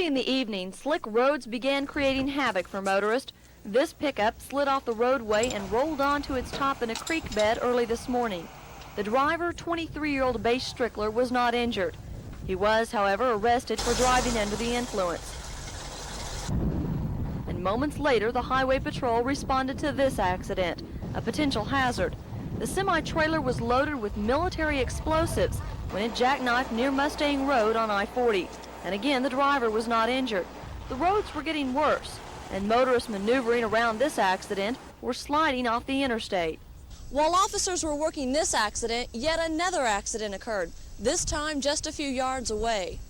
in the evening, slick roads began creating havoc for motorists. This pickup slid off the roadway and rolled onto its top in a creek bed early this morning. The driver, 23-year-old Bass Strickler, was not injured. He was, however, arrested for driving under the influence. And moments later, the Highway Patrol responded to this accident, a potential hazard. The semi-trailer was loaded with military explosives when it jackknifed near Mustang Road on I-40. And again, the driver was not injured. The roads were getting worse, and motorists maneuvering around this accident were sliding off the interstate. While officers were working this accident, yet another accident occurred, this time just a few yards away.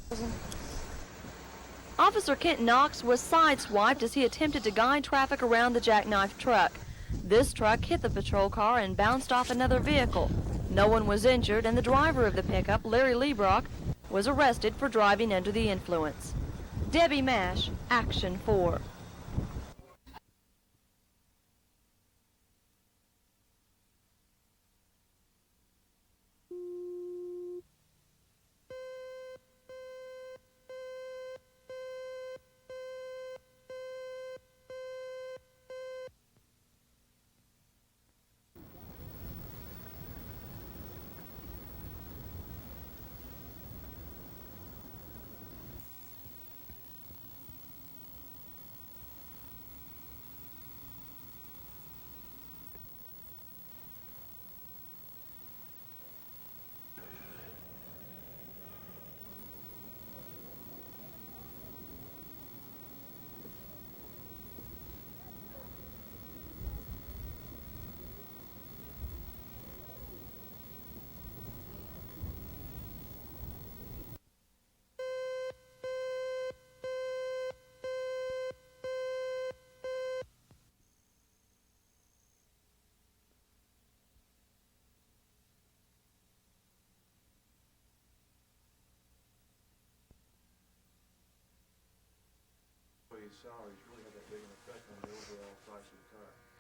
Officer Kent Knox was sideswiped as he attempted to guide traffic around the jackknife truck. This truck hit the patrol car and bounced off another vehicle. No one was injured, and the driver of the pickup, Larry Lebrock, was arrested for driving under the influence. Debbie Mash, Action 4.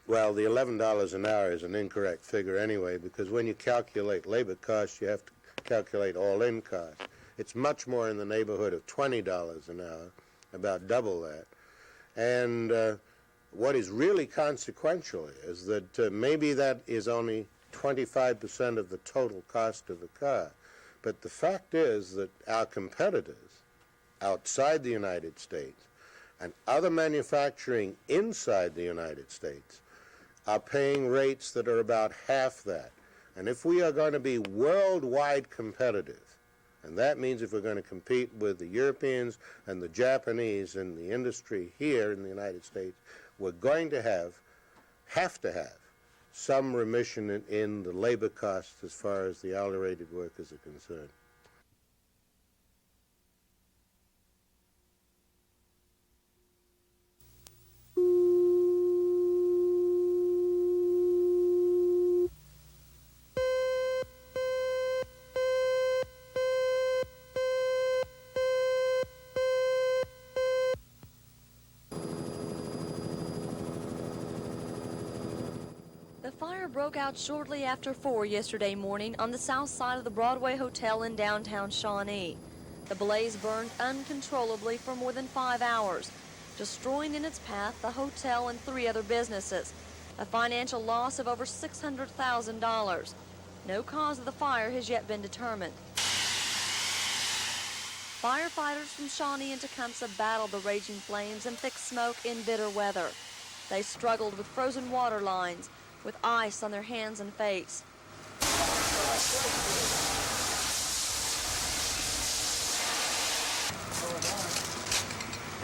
Well, the $11 an hour is an incorrect figure anyway, because when you calculate labor costs, you have to calculate all-in costs. It's much more in the neighborhood of $20 an hour, about double that. And what is really consequential is that maybe that is only 25% of the total cost of a car. But the fact is that our competitors outside the United States and other manufacturing inside the United States are paying rates that are about half that. And if we are going to be worldwide competitive, and that means if we're going to compete with the Europeans and the Japanese in the industry here in the United States, we're going to have to have some remission in the labor costs as far as the hourly rated workers are concerned. The fire broke out shortly after 4 yesterday morning on the south side of the Broadway Hotel in downtown Shawnee. The blaze burned uncontrollably for more than 5 hours, destroying in its path the hotel and 3 other businesses, a financial loss of over $600,000. No cause of the fire has yet been determined. Firefighters from Shawnee and Tecumseh battled the raging flames and thick smoke in bitter weather. They struggled with frozen water lines, with ice on their hands and face.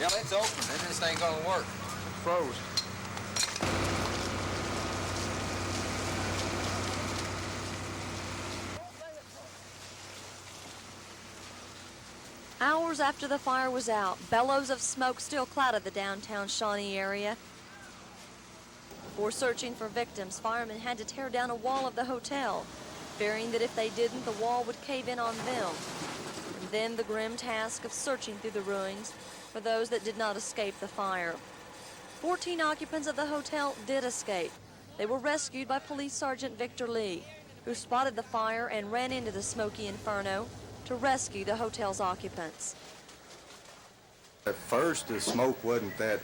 Yeah, it's open, and this ain't gonna work. Froze. Hours after the fire was out, bellows of smoke still clouded the downtown Shawnee area. Before searching for victims, firemen had to tear down a wall of the hotel, fearing that if they didn't, the wall would cave in on them. And then the grim task of searching through the ruins for those that did not escape the fire. 14 occupants of the hotel did escape. They were rescued by Police Sergeant Victor Lee, who spotted the fire and ran into the smoky inferno to rescue the hotel's occupants. At first, the smoke wasn't that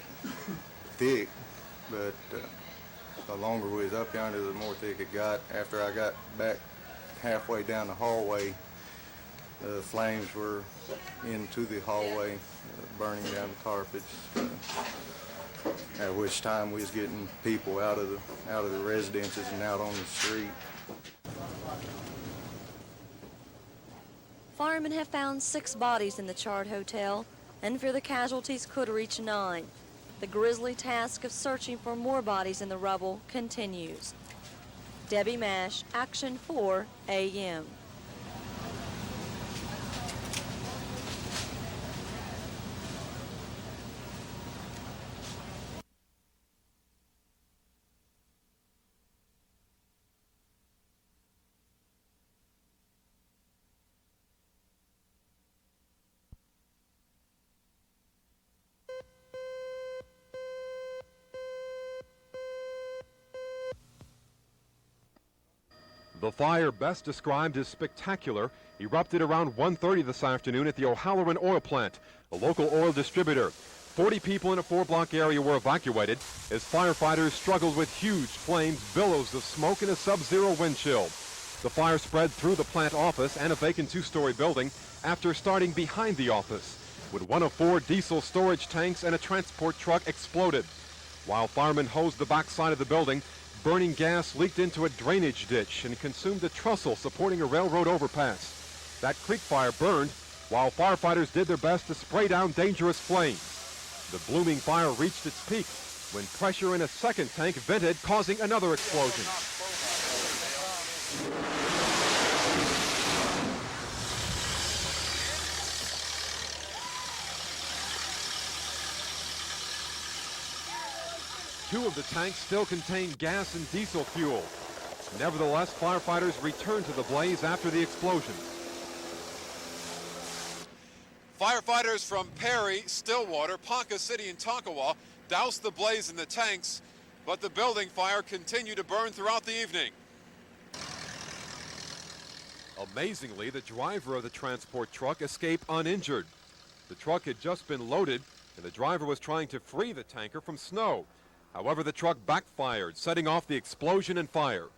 thick, but the longer we was up yonder, the more thick it got. After I got back halfway down the hallway, the flames were into the hallway, burning down the carpets. At which time we was getting people out of the residences and out on the street. Firemen have found 6 bodies in the charred hotel, and fear the casualties could reach 9. The grisly task of searching for more bodies in the rubble continues. Debbie Mash, Action 4 AM. The fire, best described as spectacular, erupted around 1:30 this afternoon at the O'Halloran oil plant, a local oil distributor. 40 people in a 4-block area were evacuated as firefighters struggled with huge flames, billows of smoke, and a sub-zero wind chill. The fire spread through the plant office and a vacant 2-story building after starting behind the office, when one of 4 diesel storage tanks and a transport truck exploded. While firemen hosed the backside of the building, burning gas leaked into a drainage ditch and consumed a trestle supporting a railroad overpass. That creek fire burned while firefighters did their best to spray down dangerous flames. The blooming fire reached its peak when pressure in a second tank vented, causing another explosion. Two of the tanks still contain gas and diesel fuel. Nevertheless, firefighters returned to the blaze after the explosion. Firefighters from Perry, Stillwater, Ponca City, and Tonkawa doused the blaze in the tanks, but the building fire continued to burn throughout the evening. Amazingly, the driver of the transport truck escaped uninjured. The truck had just been loaded, and the driver was trying to free the tanker from snow. However, the truck backfired, setting off the explosion and fire.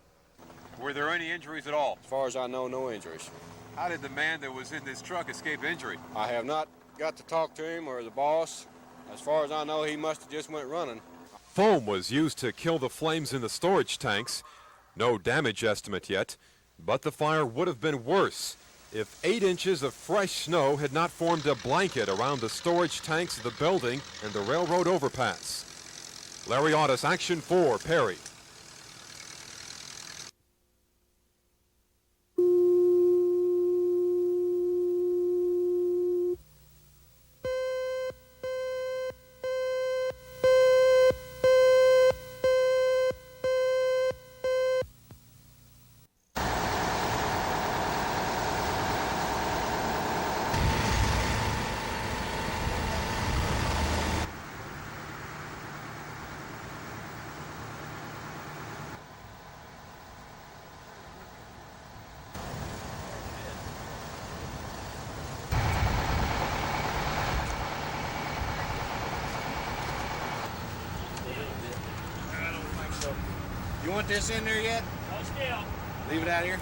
Were there any injuries at all? As far as I know, no injuries. How did the man that was in this truck escape injury? I have not got to talk to him or the boss. As far as I know, he must have just went running. Foam was used to kill the flames in the storage tanks. No damage estimate yet, but the fire would have been worse if 8 inches of fresh snow had not formed a blanket around the storage tanks of the building and the railroad overpass. Larry Audis, Action 4, Perry. You want this in there yet? No, still. Leave it out here.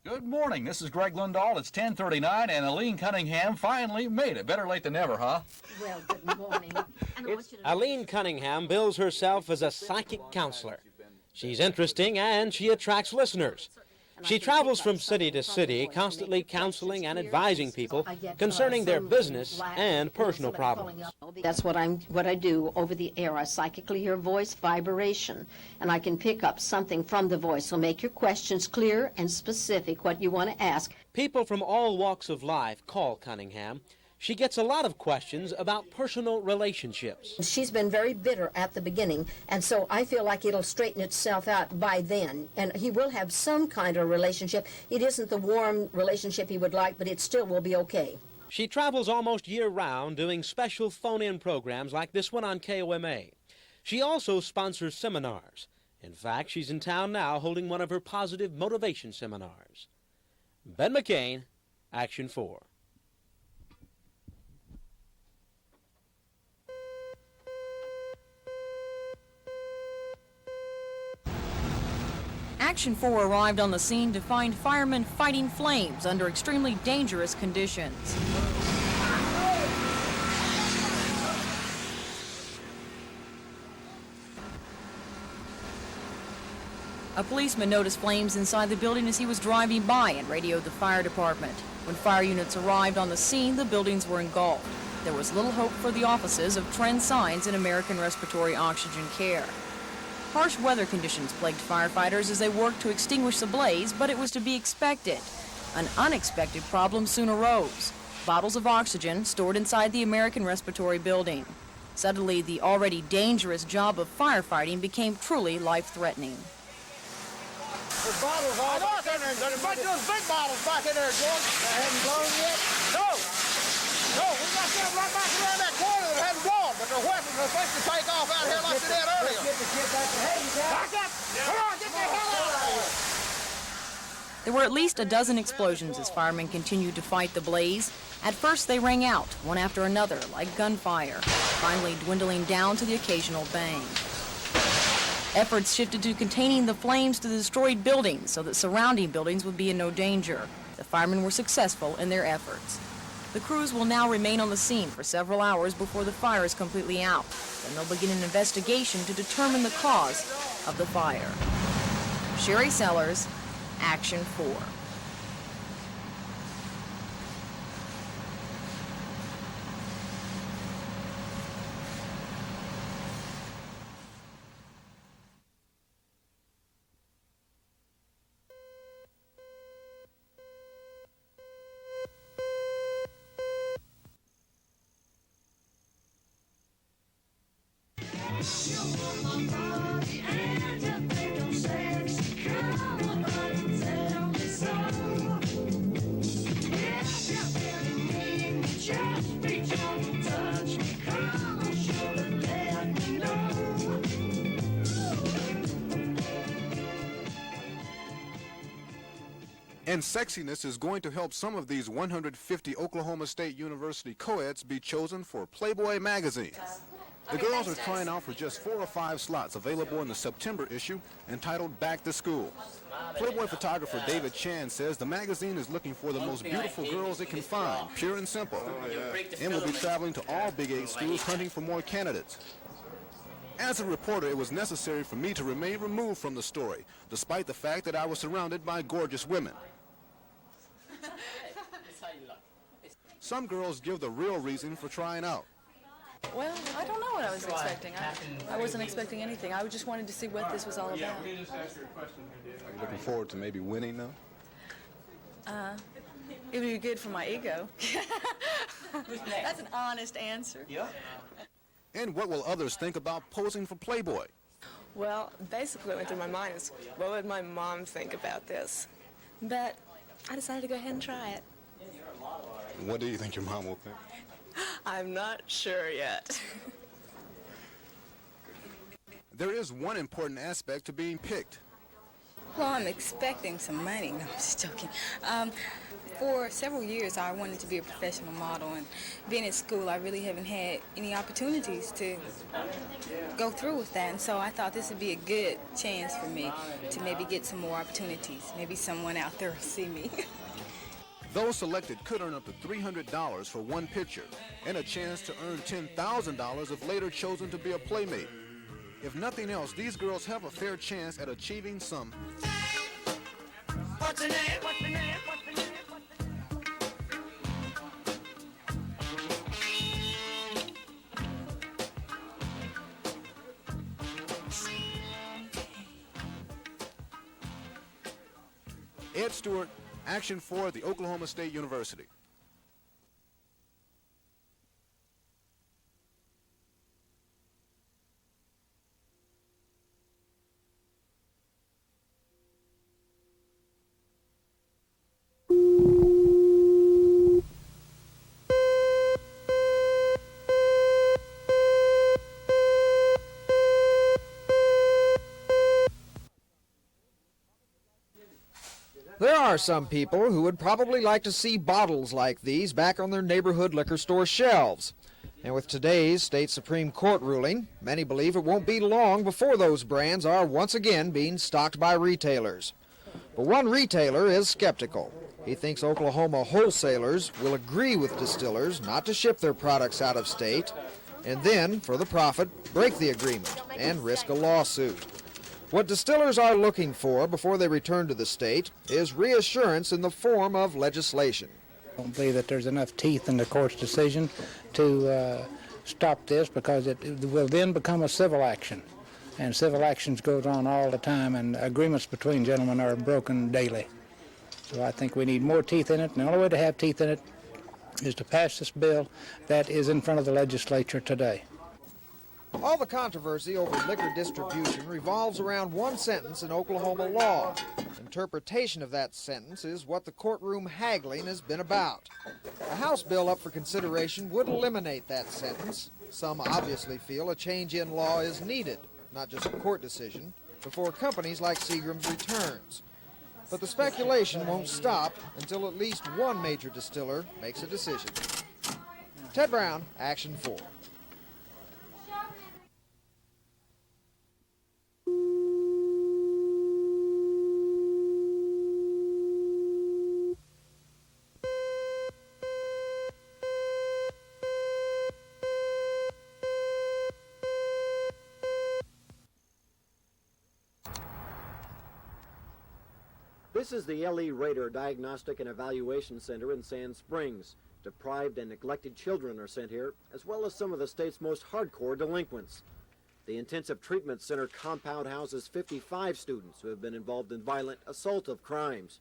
Good morning. This is Greg Lundahl. It's 10:39, and Ailene Cunningham finally made it. Better late than never, huh? Well, good morning. Ailene Cunningham bills herself as a psychic counselor. She's interesting and she attracts listeners. She travels from city to city, constantly counseling and advising people concerning their business and personal problems. That's what I do over the air. I psychically hear voice vibration, and I can pick up something from the voice. So make your questions clear and specific, what you want to ask. People from all walks of life call Cunningham. She gets a lot of questions about personal relationships. She's been very bitter at the beginning, and so I feel like it'll straighten itself out by then. And he will have some kind of relationship. It isn't the warm relationship he would like, but it still will be okay. She travels almost year-round doing special phone-in programs like this one on KOMA. She also sponsors seminars. In fact, she's in town now holding one of her positive motivation seminars. Ben McCain, Action 4. Action 4 arrived on the scene to find firemen fighting flames under extremely dangerous conditions. A policeman noticed flames inside the building as he was driving by and radioed the fire department. When fire units arrived on the scene, the buildings were engulfed. There was little hope for the offices of Trend Signs and American Respiratory Oxygen Care. Harsh weather conditions plagued firefighters as they worked to extinguish the blaze, but it was to be expected. An unexpected problem soon arose. Bottles of oxygen stored inside the American Respiratory Building. Suddenly, the already dangerous job of firefighting became truly life-threatening. There's bottles all back in there. There's a bunch of those big bottles back in there, George. They haven't blown yet? No. No, we got them right back around that corner that hadn't blown, but their weapons are supposed to take off out here like they did earlier. Let's get the kid back to back up! Come on, get the hell out of here! There were at least a dozen explosions as firemen continued to fight the blaze. At first, they rang out, one after another, like gunfire, finally dwindling down to the occasional bang. Efforts shifted to containing the flames to the destroyed buildings so that surrounding buildings would be in no danger. The firemen were successful in their efforts. The crews will now remain on the scene for several hours before the fire is completely out. Then they'll begin an investigation to determine the cause of the fire. Sherry Sellers, Action 4. And sexiness is going to help some of these 150 Oklahoma State University co-eds be chosen for Playboy magazine. The girls are trying out for just 4 or 5 slots available in the September issue entitled Back to School. Playboy photographer David Chan says the magazine is looking for the most beautiful girls it can find, pure and simple, and will be traveling to all Big 8 schools hunting for more candidates. As a reporter, it was necessary for me to remain removed from the story, despite the fact that I was surrounded by gorgeous women. Some girls give the real reason for trying out. Well, I don't know what I was expecting. I wasn't expecting anything. I just wanted to see what this was all about. Are you looking forward to maybe winning, though? It would be good for my ego. That's an honest answer. Yeah. And what will others think about posing for Playboy? Well, basically what went through my mind is, what would my mom think about this? But I decided to go ahead and try it. What do you think your mom will think? I'm not sure yet. There is one important aspect to being picked. Well, I'm expecting some money. No, I'm just joking. For several years, I wanted to be a professional model, and being at school, I really haven't had any opportunities to go through with that, and so I thought this would be a good chance for me to maybe get some more opportunities. Maybe someone out there will see me. Those selected could earn up to $300 for one picture, and a chance to earn $10,000 if later chosen to be a playmate. If nothing else, these girls have a fair chance at achieving some. What's the name? What's the name? What's the name? Ed Stewart, Action 4 at the Oklahoma State University. There are some people who would probably like to see bottles like these back on their neighborhood liquor store shelves. And with today's state Supreme Court ruling, many believe it won't be long before those brands are once again being stocked by retailers. But one retailer is skeptical. He thinks Oklahoma wholesalers will agree with distillers not to ship their products out of state, and then, for the profit, break the agreement and risk a lawsuit. What distillers are looking for before they return to the state is reassurance in the form of legislation. I don't believe that there's enough teeth in the court's decision to stop this, because it will then become a civil action. And civil actions goes on all the time, and agreements between gentlemen are broken daily. So I think we need more teeth in it, and the only way to have teeth in it is to pass this bill that is in front of the legislature today. All the controversy over liquor distribution revolves around one sentence in Oklahoma law. Interpretation of that sentence is what the courtroom haggling has been about. A House bill up for consideration would eliminate that sentence. Some obviously feel a change in law is needed, not just a court decision, before companies like Seagram's returns. But the speculation won't stop until at least one major distiller makes a decision. Ted Brown, Action 4. This is the Raider Diagnostic and Evaluation Center in Sand Springs. Deprived and neglected children are sent here, as well as some of the state's most hardcore delinquents. The Intensive Treatment Center compound houses 55 students who have been involved in violent, assaultive crimes.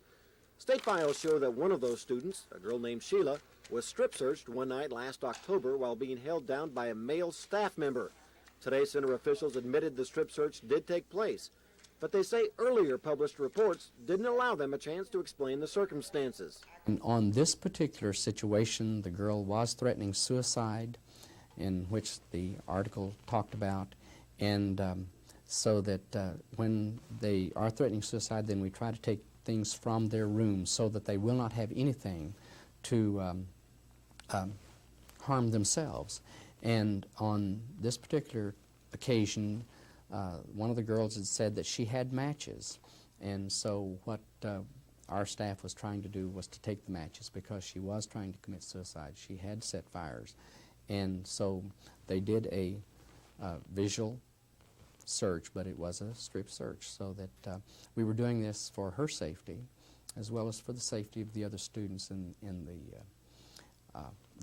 State files show that one of those students, a girl named Sheila, was strip-searched one night last October while being held down by a male staff member. Today, center officials admitted the strip search did take place, but they say earlier published reports didn't allow them a chance to explain the circumstances. And on this particular situation, the girl was threatening suicide, in which the article talked about, and so that when they are threatening suicide, then we try to take things from their rooms so that they will not have anything to harm themselves. And on this particular occasion, one of the girls had said that she had matches, and so what our staff was trying to do was to take the matches, because she was trying to commit suicide. She had set fires, and so they did a visual search, but it was a strip search, so that we were doing this for her safety as well as for the safety of the other students in the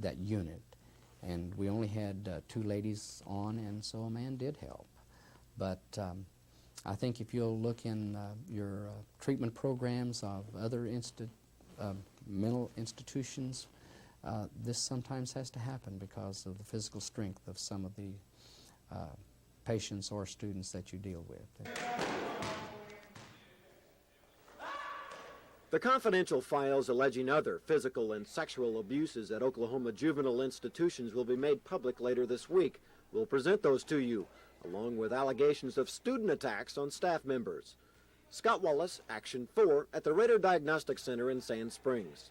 that unit. And we only had 2 ladies on, and so a man did help. But I think if you'll look in your treatment programs of other mental institutions, this sometimes has to happen because of the physical strength of some of the patients or students that you deal with. The confidential files alleging other physical and sexual abuses at Oklahoma juvenile institutions will be made public later this week. We'll present those to you, along with allegations of student attacks on staff members. Scott Wallace, Action 4, at the Raider Diagnostic Center in Sand Springs.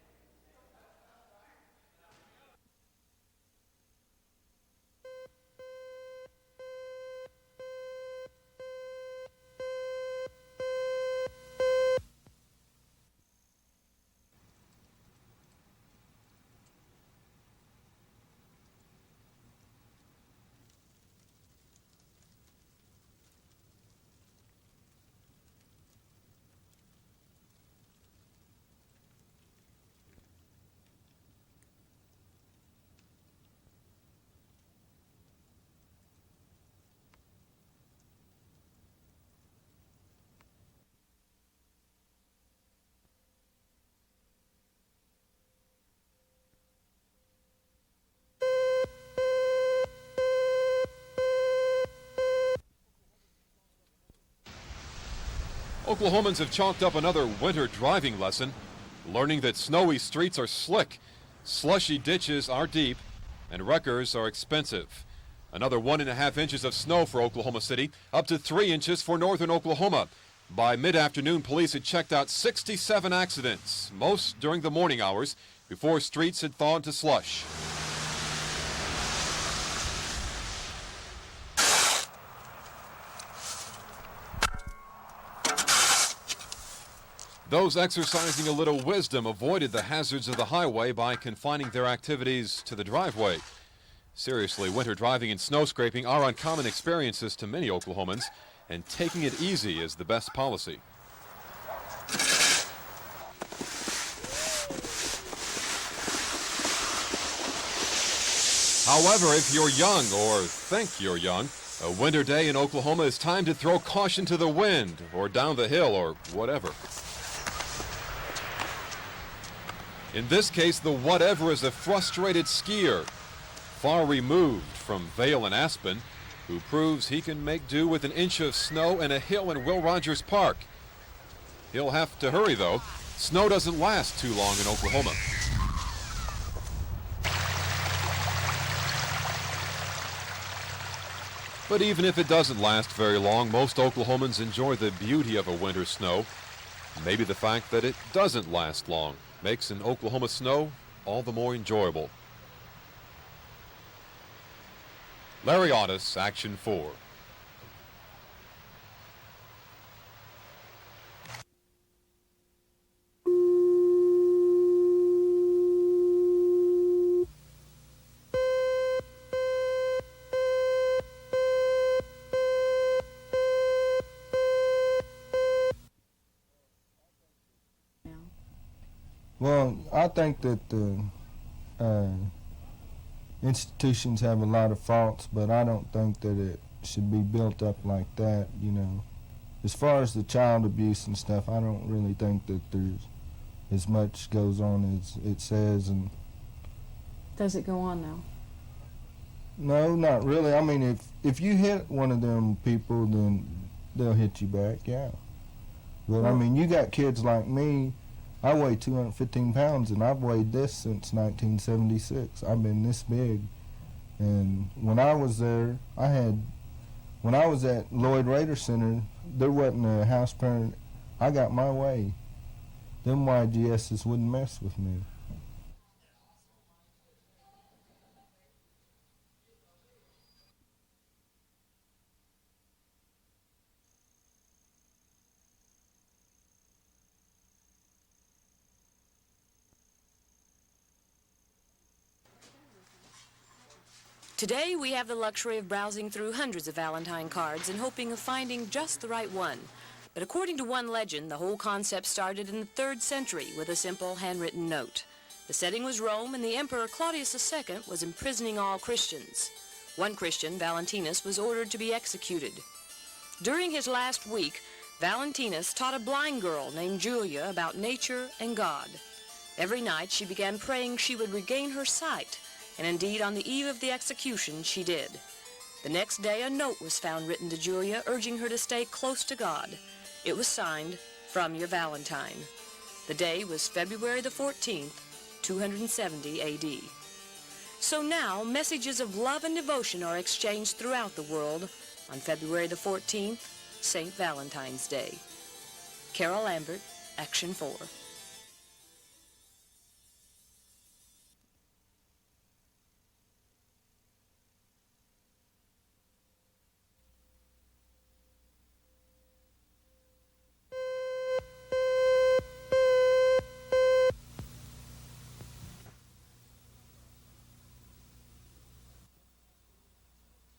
Oklahomans have chalked up another winter driving lesson, learning that snowy streets are slick, slushy ditches are deep, and wreckers are expensive. Another 1.5 inches of snow for Oklahoma City, up to 3 inches for northern Oklahoma. By mid-afternoon, police had checked out 67 accidents, most during the morning hours, before streets had thawed to slush. Those exercising a little wisdom avoided the hazards of the highway by confining their activities to the driveway. Seriously, winter driving and snow scraping are uncommon experiences to many Oklahomans, and taking it easy is the best policy. However, if you're young or think you're young, a winter day in Oklahoma is time to throw caution to the wind or down the hill or whatever. In this case, the whatever is a frustrated skier, far removed from Vail and Aspen, who proves he can make do with 1 inch of snow and a hill in Will Rogers Park. He'll have to hurry, though. Snow doesn't last too long in Oklahoma. But even if it doesn't last very long, most Oklahomans enjoy the beauty of a winter snow. Maybe the fact that it doesn't last long makes an Oklahoma snow all the more enjoyable. Larry Otis, Action 4. Well, I think that the institutions have a lot of faults, but I don't think that it should be built up like that, you know. As far as the child abuse and stuff, I don't really think that there's as much goes on as it says. And Does it go on now? no, not really. I mean, if you hit one of them people, then they'll hit you back, yeah. But I mean, you got kids like me. I weigh 215 pounds, and I've weighed this since 1976. I've been this big. And when I was there, when I was at Lloyd Raider Center, there wasn't a house parent. I got my way. Them YGSs wouldn't mess with me. Today, we have the luxury of browsing through hundreds of Valentine cards and hoping of finding just the right one. But according to one legend, the whole concept started in the 3rd century with a simple handwritten note. The setting was Rome, and the Emperor Claudius II was imprisoning all Christians. One Christian, Valentinus, was ordered to be executed. During his last week, Valentinus taught a blind girl named Julia about nature and God. Every night, she began praying she would regain her sight. And indeed, on the eve of the execution, she did. The next day, a note was found written to Julia, urging her to stay close to God. It was signed, "From your Valentine." The day was February the 14th, 270 A.D. So now, messages of love and devotion are exchanged throughout the world on February the 14th, St. Valentine's Day. Carol Lambert, Action 4.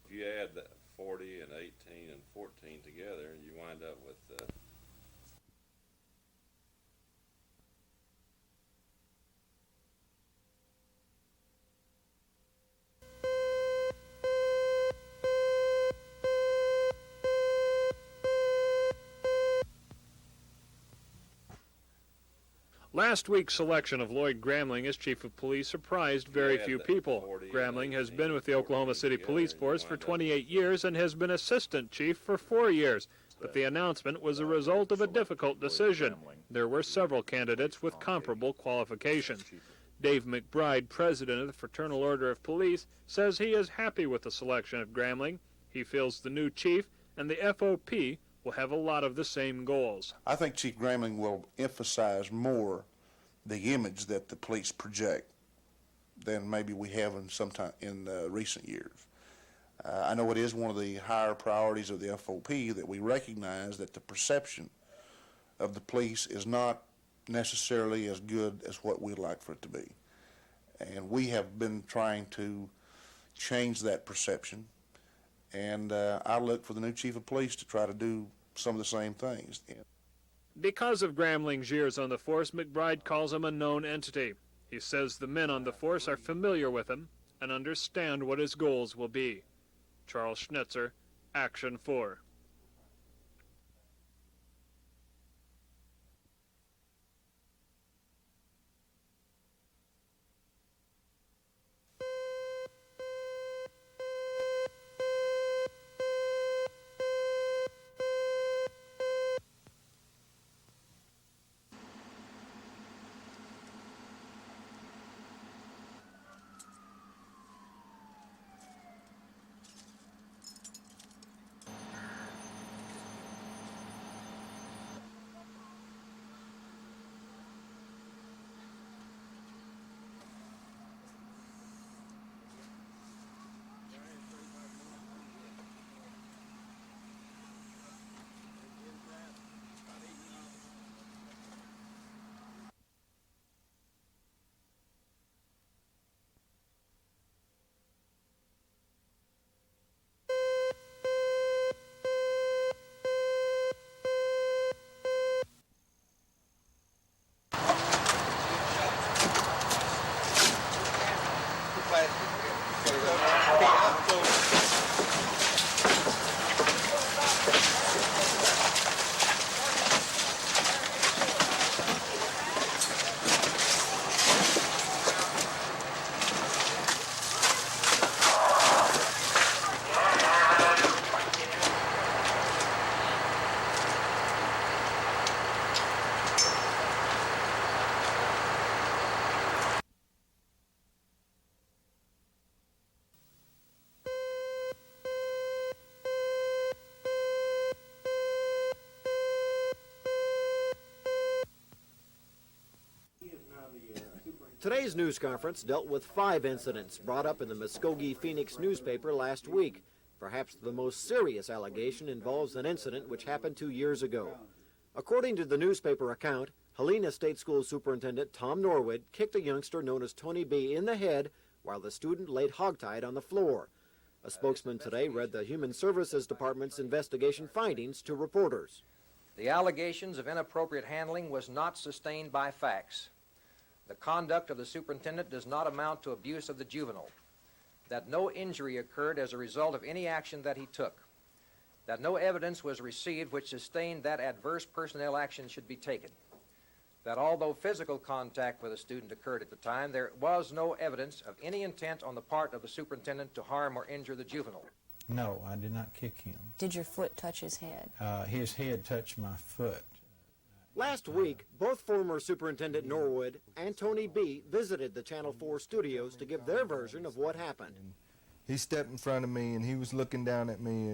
If you add that 40 and 18 and 14 together, you wind up with Last week's selection of Lloyd Gramling as Chief of Police surprised very few people. Gramling has been with the Oklahoma City Police Force for 28 years and has been Assistant Chief for 4 years. but the announcement was a result of a difficult decision. There were several candidates with comparable qualifications. Dave McBride, president of the Fraternal Order of Police, says he is happy with the selection of Gramling. He feels the new chief and the FOP will have a lot of the same goals. I think Chief Gramling will emphasize more the image that the police project than maybe we have in recent years. I know it is one of the higher priorities of the FOP that we recognize that the perception of the police is not necessarily as good as what we'd like for it to be. And we have been trying to change that perception, and I look for the new chief of police to try to do some of the same things. Because of Gramling's years on the force, McBride calls him a known entity. He says the men on the force are familiar with him and understand what his goals will be. Charles Schnitzer, Action 4. Today's news conference dealt with 5 incidents brought up in the Muskogee Phoenix newspaper last week. Perhaps the most serious allegation involves an incident which happened 2 years ago. According to the newspaper account, Helena State School Superintendent Tom Norwood kicked a youngster known as Tony B. in the head while the student laid hogtied on the floor. A spokesman today read the Human Services Department's investigation findings to reporters. The allegations of inappropriate handling was not sustained by facts. The conduct of the superintendent does not amount to abuse of the juvenile. That no injury occurred as a result of any action that he took. That no evidence was received which sustained that adverse personnel action should be taken. That although physical contact with a student occurred at the time, there was no evidence of any intent on the part of the superintendent to harm or injure the juvenile. No, I did not kick him. Did your foot touch his head? His head touched my foot. Last week, both former Superintendent Norwood and Tony B. visited the Channel 4 studios to give their version of what happened. He stepped in front of me, and he was looking down at me,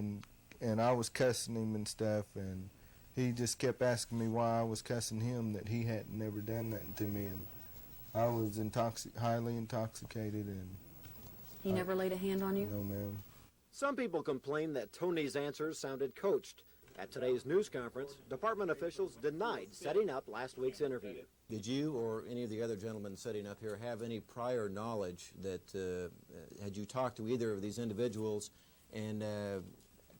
and I was cussing him and stuff, and he just kept asking me why I was cussing him, that he hadn't never done nothing to me, and I was highly intoxicated. And He never laid a hand on you? No, ma'am. Some people complain that Tony's answers sounded coached. At today's news conference, department officials denied setting up last week's interview. Did you or any of the other gentlemen sitting up here have any prior knowledge that, had you talked to either of these individuals and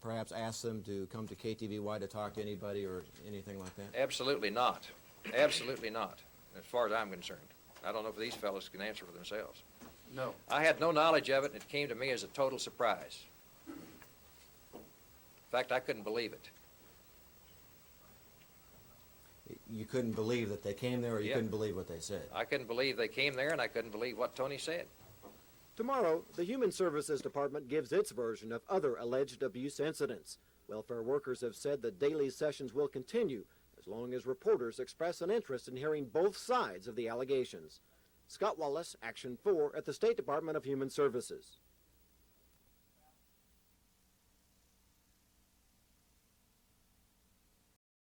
perhaps asked them to come to KTVY to talk to anybody or anything like that? Absolutely not. Absolutely not, as far as I'm concerned. I don't know if these fellows can answer for themselves. No. I had no knowledge of it, and it came to me as a total surprise. In fact, I couldn't believe it. You couldn't believe that they came there, or you couldn't believe what they said? I couldn't believe they came there, and I couldn't believe what Tony said. Tomorrow, the Human Services Department gives its version of other alleged abuse incidents. Welfare workers have said the daily sessions will continue as long as reporters express an interest in hearing both sides of the allegations. Scott Wallace, Action 4 at the State Department of Human Services.